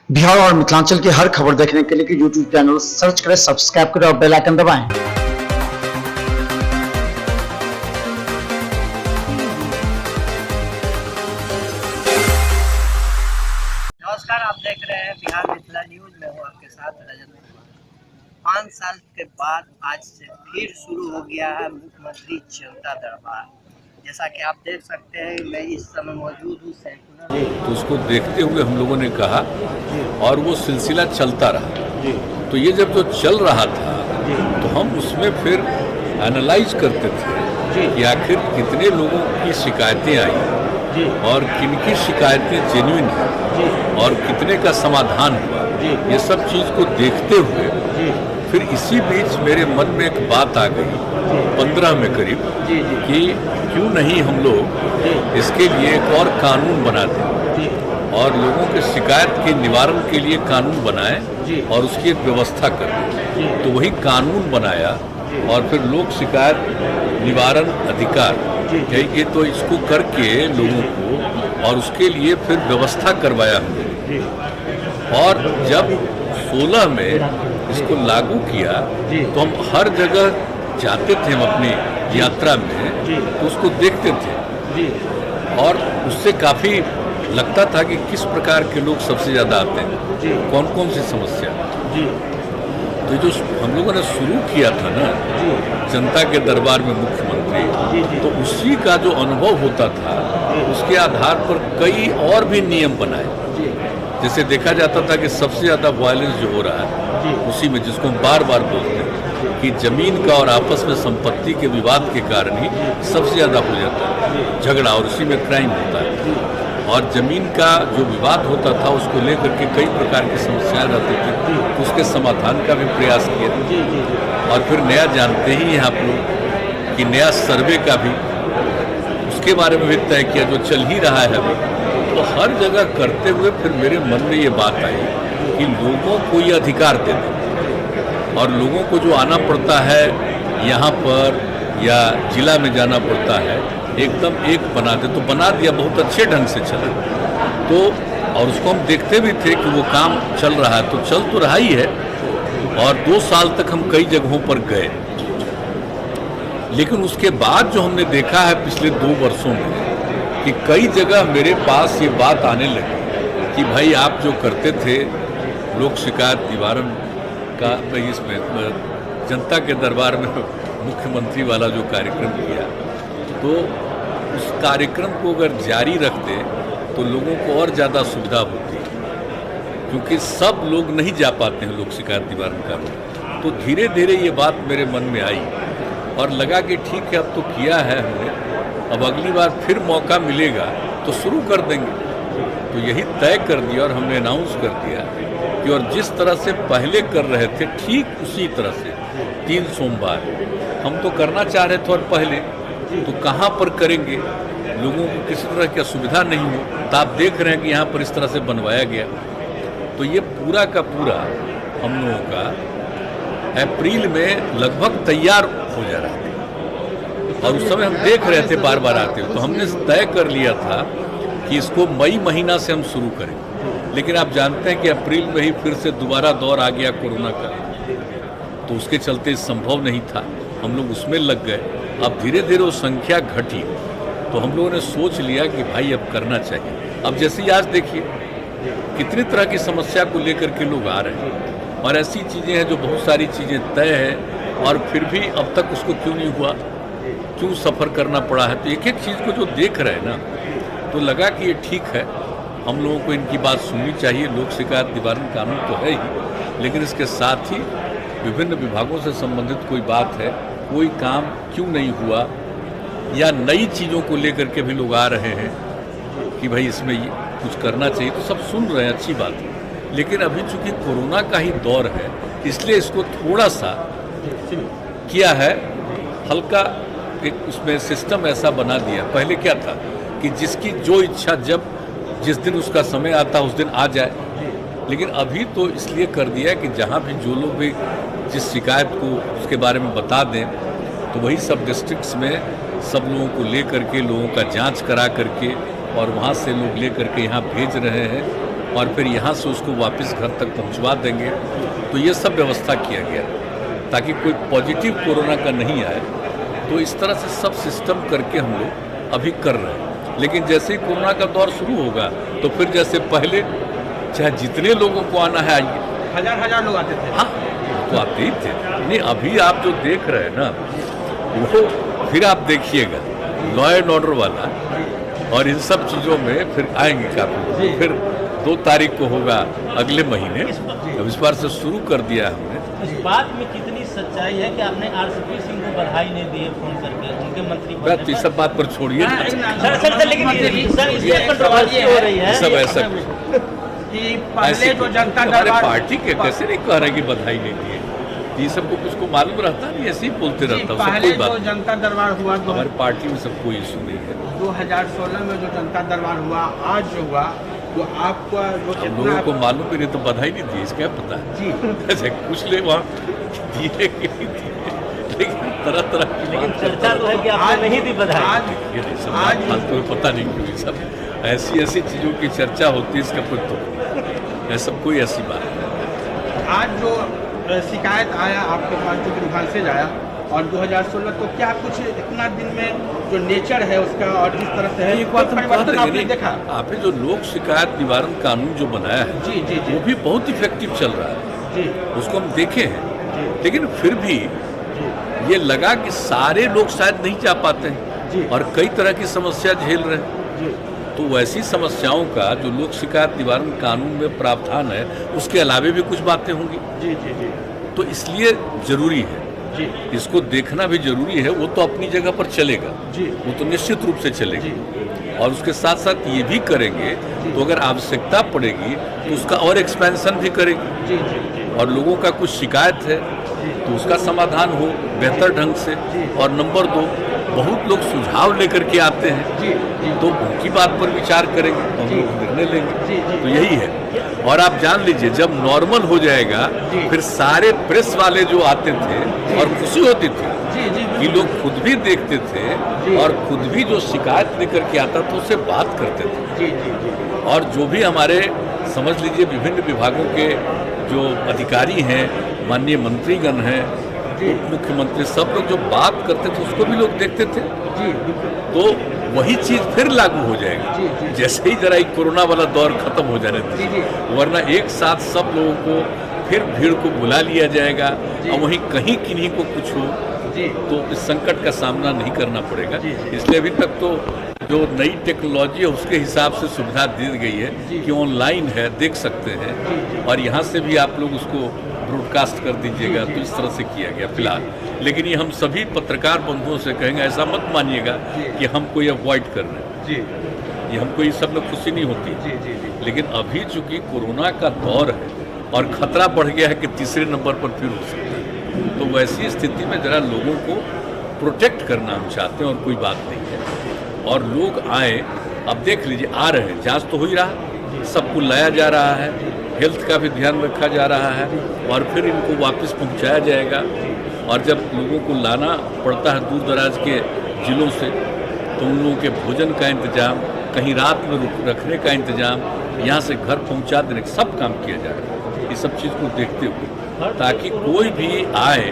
बिहार और मिथिलांचल की हर खबर देखने के लिए यूट्यूब चैनल सर्च करें, सब्सक्राइब करें और बेल आइकन दबाएं। नमस्कार, आप देख रहे हैं बिहार मिथिला न्यूज में हूँ आपके साथ रजत कुमार। 5 साल के बाद आज से फिर शुरू हो गया है मुख्यमंत्री जनता दरबार। जैसा कि आप देख सकते हैं, मैं इस समय मौजूद हूँ सैकुलर, तो उसको देखते हुए हम लोगों ने कहा और वो सिलसिला चलता रहा। तो ये जब जो चल रहा था तो हम उसमें फिर एनालाइज करते थे कि आखिर कितने लोगों की शिकायतें आई और किन की शिकायतें जेन्युइन हैं और कितने का समाधान हुआ। ये सब चीज़ को देखते हुए फिर इसी बीच मेरे मन में एक बात आ गई 15 में करीब कि क्यों नहीं हम लोग इसके लिए एक और कानून बना दें और लोगों के शिकायत के निवारण के लिए कानून बनाएं और उसकी एक व्यवस्था करें। तो वही कानून बनाया और फिर लोक शिकायत निवारण अधिकार ये तो इसको करके लोगों को और उसके लिए फिर व्यवस्था करवाया हमने। और जब 16 में इसको लागू किया तो हम हर जगह जाते थे, हम अपनी यात्रा में तो उसको देखते थे और उससे काफ़ी लगता था कि किस प्रकार के लोग सबसे ज़्यादा आते हैं, कौन कौन सी समस्या। तो जो हम लोगों ने शुरू किया था ना जनता के दरबार में मुख्यमंत्री, तो उसी का जो अनुभव होता था उसके आधार पर कई और भी नियम बनाए। जैसे देखा जाता था कि सबसे ज़्यादा वायलेंस जो हो रहा है उसी में, जिसको हम बार बार बोलते हैं कि ज़मीन का और आपस में संपत्ति के विवाद के कारण ही सबसे ज़्यादा हो जाता है झगड़ा और उसी में क्राइम होता है। और ज़मीन का जो विवाद होता था उसको लेकर के कई प्रकार की समस्याएं रहती थी, तो उसके समाधान का भी प्रयास किया। और फिर नया जानते ही हैं आप लोग कि नया सर्वे का भी उसके बारे में भी तय किया जो चल ही रहा है अभी। तो हर जगह करते हुए फिर मेरे मन में ये बात आई कि लोगों को ये अधिकार दे दें और लोगों को जो आना पड़ता है यहाँ पर या जिला में जाना पड़ता है एकदम एक बना दे। तो बना दिया, बहुत अच्छे ढंग से चला। तो और उसको हम देखते भी थे कि वो काम चल रहा है, तो चल तो रहा ही है। और 2 साल तक हम कई जगहों पर गए, लेकिन उसके बाद जो हमने देखा है पिछले 2 वर्षों में कि कई जगह मेरे पास ये बात आने लगी कि भाई आप जो करते थे लोक शिकायत निवारण का, इसमें जनता के दरबार में मुख्यमंत्री वाला जो कार्यक्रम किया, तो उस कार्यक्रम को अगर जारी रखते तो लोगों को और ज़्यादा सुविधा होती, क्योंकि सब लोग नहीं जा पाते हैं लोक शिकायत निवारण का। तो धीरे धीरे ये बात मेरे मन में आई और लगा कि ठीक है, अब तो किया है हमने, अब अगली बार फिर मौका मिलेगा तो शुरू कर देंगे। तो यही तय कर दिया और हमने अनाउंस कर दिया कि और जिस तरह से पहले कर रहे थे ठीक उसी तरह से 3 सोमवार हम तो करना चाह रहे थे और पहले तो कहाँ पर करेंगे, लोगों को किसी तरह की असुविधा नहीं हो। तो आप देख रहे हैं कि यहाँ पर इस तरह से बनवाया गया। तो ये पूरा का पूरा हम लोगों का अप्रैल में लगभग तैयार हो जा रहा था और उस समय हम देख रहे थे बार बार आते हुए। तो हमने तय कर लिया था कि इसको मई महीना से हम शुरू करें, लेकिन आप जानते हैं कि अप्रैल में ही फिर से दोबारा दौर आ गया कोरोना का, तो उसके चलते संभव नहीं था, हम लोग उसमें लग गए। अब धीरे धीरे वो संख्या घटी तो हम लोगों ने सोच लिया कि भाई अब करना चाहिए। अब जैसे ही आज देखिए कितनी तरह की समस्या को लेकर के लोग आ रहे हैं और ऐसी चीज़ें हैं जो बहुत सारी चीज़ें तय हैं और फिर भी अब तक उसको क्यों नहीं हुआ, क्यों सफ़र करना पड़ा है। तो एक एक चीज़ को जो देख रहे हैं ना, तो लगा कि ये ठीक है, हम लोगों को इनकी बात सुननी चाहिए। लोक शिकायत निवारण कानून तो है ही, लेकिन इसके साथ ही विभिन्न विभागों से संबंधित कोई बात है, कोई काम क्यों नहीं हुआ या नई चीज़ों को लेकर के भी लोग आ रहे हैं कि भाई इसमें कुछ करना चाहिए, तो सब सुन रहे हैं, अच्छी बात है। लेकिन अभी चूंकि कोरोना का ही दौर है इसलिए इसको थोड़ा सा किया है, हल्का एक उसमें सिस्टम ऐसा बना दिया। पहले क्या था कि जिसकी जो इच्छा जब जिस दिन उसका समय आता उस दिन आ जाए, लेकिन अभी तो इसलिए कर दिया कि जहाँ भी जो लोग भी जिस शिकायत को उसके बारे में बता दें तो वही सब डिस्ट्रिक्ट्स में सब लोगों को ले करके लोगों का जांच करा करके और वहाँ से लोग ले करके यहाँ भेज रहे हैं और फिर यहाँ से उसको वापस घर तक पहुँचवा देंगे। तो ये सब व्यवस्था किया गया ताकि कोई पॉजिटिव कोरोना का नहीं आए। तो इस तरह से सब सिस्टम करके हम लोग अभी कर रहे हैं। लेकिन जैसे ही कोरोना का दौर शुरू होगा तो फिर जैसे पहले चाहे जितने लोगों को आना है आइए, हजार लोग आते थे। हाँ तो आते ही थे। नहीं, अभी आप जो देख रहे हैं ना वो फिर आप देखिएगा लॉ एंड ऑर्डर वाला और इन सब चीज़ों में फिर आएंगे काफ़ी। फिर 2 तारीख को होगा अगले महीने। अब इस बार से शुरू कर दिया है हमने। इस बात में कितनी सच्चाई है कि आपने आरसीपी सिंह को बधाई नहीं दी है फोन करके उनके मंत्री बनने बात इस सब बात पर छोड़िए ना। सर लेकिन इसमें कंट्रोवर्सी हो रही है सब ऐसा कि पहले जो जनता हमारे दरबार पार्टी के कैसे नहीं कह रहे कि बधाई नहीं दी है। ये सबको कुछ को मालूम रहता नहीं, ऐसे ही बोलते रहता है। पहले कोई बात जो जनता दरबार हुआ हमारी पार्टी में सब कोई इशू नहीं है। 2016 में जो जनता दरबार हुआ, आज जो हुआ वो आपका जो हम लोगों को मालूम भी नहीं तो बधाई नहीं दी, इसका पता है जी ऐसे कुछ ले वहाँ दिए कि नहीं दिए, लेकिन तरह तरह की बात चर्चा तो है कि आपने नहीं दी बधाई। आज ये नहीं, सब बात फालतू में पता नहीं क्यों ये सब ऐसी चीज़ों की चर्चा होती है। इसका कोई तो ऐसा कोई ऐसी बात नहीं। आज जो शिकायत आया आपके पास जो ग्रीवांसेज आया और 2016 तो क्या कुछ इतना दिन में जो नेचर है उसका और जिस तरह से है एक बात हम कह परिवर्तन रहे आपने हैं, देखा? आपने जो लोक शिकायत निवारण कानून जो बनाया है जी जी जी वो भी बहुत इफेक्टिव चल रहा है, जी उसको हम देखे हैं। जी लेकिन फिर भी ये लगा कि सारे लोग शायद नहीं जा पाते जी। हैं और कई तरह की समस्या झेल रहे हैं। जी तो वैसी समस्याओं का जो लोक शिकायत निवारण कानून में प्रावधान है उसके अलावे भी कुछ बातें होंगी। जी जी जी तो इसलिए जरूरी है, जी इसको देखना भी जरूरी है। वो तो अपनी जगह पर चलेगा, जी वो तो निश्चित रूप से चलेगी जी और उसके साथ साथ ये भी करेंगे तो अगर आवश्यकता पड़ेगी तो उसका और एक्सपेंशन भी करेंगे जी जी जी और लोगों का कुछ शिकायत है तो उसका समाधान हो बेहतर ढंग से। और नंबर 2, बहुत लोग सुझाव लेकर के आते हैं जी जी तो उनकी बात पर विचार करेंगे तो हम जी। लोग निर्णय लेंगे। जी, जी। तो यही है। और आप जान लीजिए जब नॉर्मल हो जाएगा जी। फिर सारे प्रेस वाले जो आते थे और खुशी होती थी जी जी कि लोग खुद भी देखते थे जी। और खुद भी जो शिकायत लेकर के आता था उससे बात करते थे। जी जी जी और जो भी हमारे समझ लीजिए विभिन्न विभागों के जो अधिकारी हैं, माननीय मंत्रीगण हैं, उप मुख्यमंत्री, सब लोग जो बात करते थे उसको भी लोग देखते थे। जी बिल्कुल तो वही चीज़ फिर लागू हो जी, जाएगी जी। जैसे ही जरा एक कोरोना वाला दौर खत्म हो जाने जी, जी। दीजिए, वरना एक साथ सब लोगों को फिर भीड़ को बुला लिया जाएगा जी। और वहीं कहीं किन्हीं को कुछ हो जी तो इस संकट का सामना नहीं करना पड़ेगा। जी, जी। इसलिए अभी तक तो जो नई टेक्नोलॉजी है उसके हिसाब से सुविधा दी गई है जी। कि ऑनलाइन है, देख सकते हैं जी। और यहाँ से भी आप लोग उसको ब्रॉडकास्ट कर दीजिएगा। जी, जी। तो इस तरह से किया गया फिलहाल। लेकिन ये हम सभी पत्रकार बंधुओं से कहेंगे ऐसा मत मानिएगा जी। कि हम कोई अवॉइड कर रहे हैं। जी ये हमको ये सब में खुशी नहीं होती। जी जी जी लेकिन अभी चूंकि कोरोना का दौर है और खतरा बढ़ गया है कि तीसरे नंबर पर फिर हो सकता है, तो वैसी स्थिति में जरा लोगों को प्रोटेक्ट करना हम चाहते हैं और कोई बात नहीं है। और लोग आए, अब देख लीजिए आ रहे हैं, जांच तो हो ही रहा, सबको लाया जा रहा है, हेल्थ का भी ध्यान रखा जा रहा है और फिर इनको वापस पहुंचाया जाएगा। और जब लोगों को लाना पड़ता है दूर दराज के ज़िलों से तो उन लोगों के भोजन का इंतजाम, कहीं रात में रखने का इंतजाम, यहाँ से घर पहुँचा देने का सब काम किया जा रहा है। ये सब चीज़ को देखते हुए ताकि कोई भी आए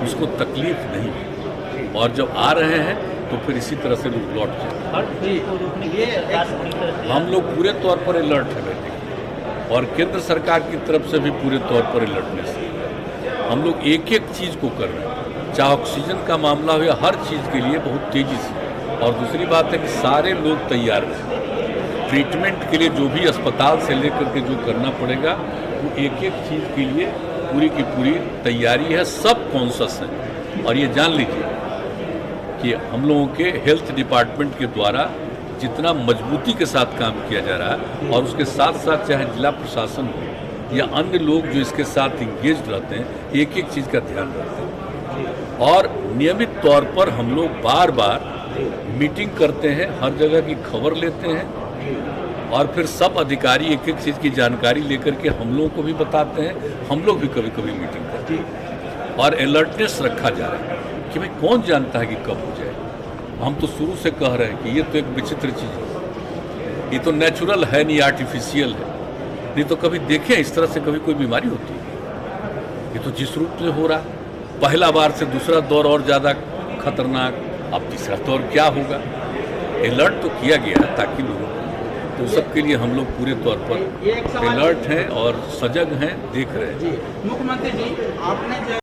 उसको तकलीफ नहीं हो। और जब आ रहे हैं तो फिर इसी तरह से लोग लौट जाए। हर भीड़ को रोकने के लिए सरकार पूरी तरह से हम लोग पूरे तौर पर अलर्ट है बैठे और केंद्र सरकार की तरफ से भी पूरे तौर पर अलर्टनेस है। हम लोग एक एक चीज़ को कर रहे हैं, चाहे ऑक्सीजन का मामला हो या हर चीज़ के लिए बहुत तेज़ी से। और दूसरी बात है कि सारे लोग तैयार हैं ट्रीटमेंट के लिए, जो भी अस्पताल से लेकर के जो करना पड़ेगा वो एक एक चीज़ के लिए पूरी की पूरी तैयारी है। सब कॉन्शस हैं और ये जान लीजिए कि हम लोगों के हेल्थ डिपार्टमेंट के द्वारा जितना मजबूती के साथ काम किया जा रहा है और उसके साथ साथ चाहे जिला प्रशासन हो या अन्य लोग जो इसके साथ इंगेज रहते हैं, एक एक चीज़ का ध्यान रखते हैं। और नियमित तौर पर हम लोग बार बार मीटिंग करते हैं, हर जगह की खबर लेते हैं और फिर सब अधिकारी एक एक चीज़ की जानकारी लेकर के हम लोगों को भी बताते हैं। हम लोग भी कभी कभी मीटिंग करते हैं और अलर्टनेस रखा जा रहा है कि भाई कौन जानता है कि कब हो जाए। हम तो शुरू से कह रहे हैं कि ये तो एक विचित्र चीज़ है, ये तो नेचुरल है नहीं, आर्टिफिशियल है। नहीं तो कभी देखें इस तरह से कभी कोई बीमारी होती है। ये तो जिस रूप से हो रहा, पहला बार से दूसरा दौर और ज़्यादा खतरनाक, अब तीसरा दौर क्या होगा। अलर्ट तो किया गया ताकि लोगों को, तो सबके लिए हम लोग पूरे तौर पर अलर्ट हैं और सजग हैं, देख रहे हैं। जी मुख्यमंत्री जी, आपने जो